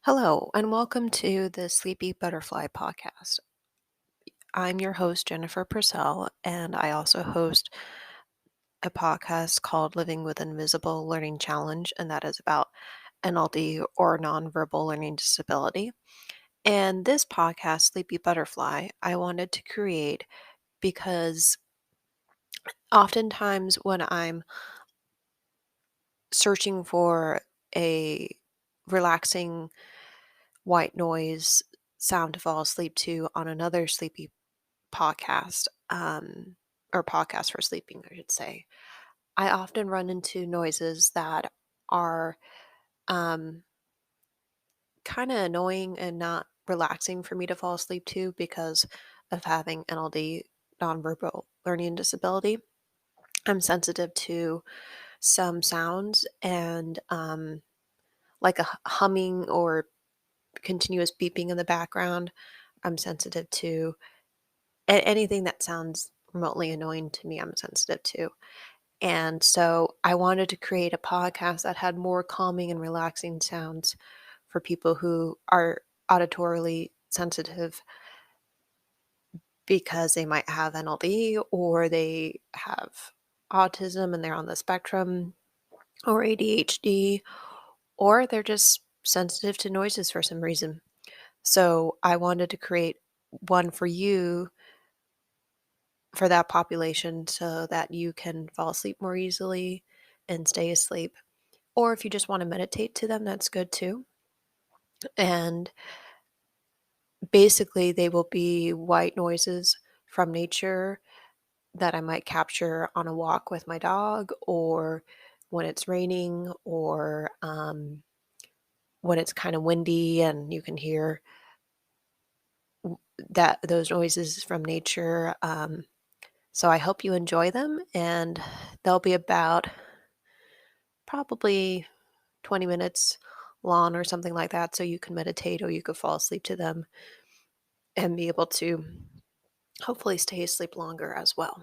Hello, and welcome to the Sleepy Butterfly podcast. I'm your host, Jennifer Purcell, and I also host a podcast called Living with Invisible Learning Challenge, and that is about NLD or nonverbal learning disability. And this podcast, Sleepy Butterfly, I wanted to create because oftentimes when I'm searching for a relaxing white noise sound to fall asleep to on another sleepy podcast, or podcast for sleeping, I should say, I often run into noises that are um, kind of annoying and not relaxing for me to fall asleep to because of having NLD, nonverbal learning disability. I'm sensitive to some sounds and like a humming or continuous beeping in the background. I'm sensitive to anything that sounds remotely annoying to me. I'm sensitive to. And so I wanted to create a podcast that had more calming and relaxing sounds for people who are auditorily sensitive because they might have NLD or they have autism and they're on the spectrum or ADHD or they're just sensitive to noises for some reason. So I wanted to create one for you for that population so that you can fall asleep more easily and stay asleep. Or if you just want to meditate to them, that's good too. And basically, they will be white noises from nature that I might capture on a walk with my dog, or when it's raining, or when it's kind of windy and you can hear that those noises from nature. So I hope you enjoy them, and they'll be about probably 20 minutes long or something like that, so you can meditate or you could fall asleep to them and be able to hopefully stay asleep longer as well.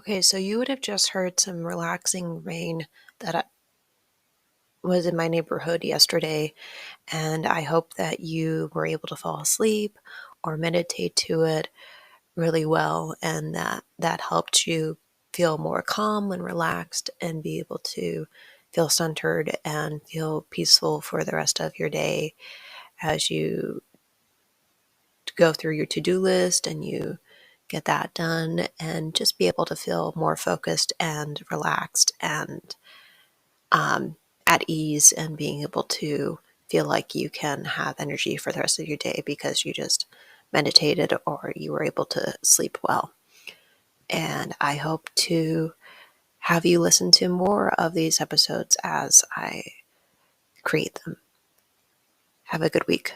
Okay, so you would have just heard some relaxing rain that was in my neighborhood yesterday, and I hope that you were able to fall asleep or meditate to it really well, and that helped you feel more calm and relaxed and be able to feel centered and feel peaceful for the rest of your day as you go through your to-do list and you get that done, and just be able to feel more focused and relaxed and um, at ease, and being able to feel like you can have energy for the rest of your day because you just meditated or you were able to sleep well. And I hope to have you listen to more of these episodes as I create them. Have a good week.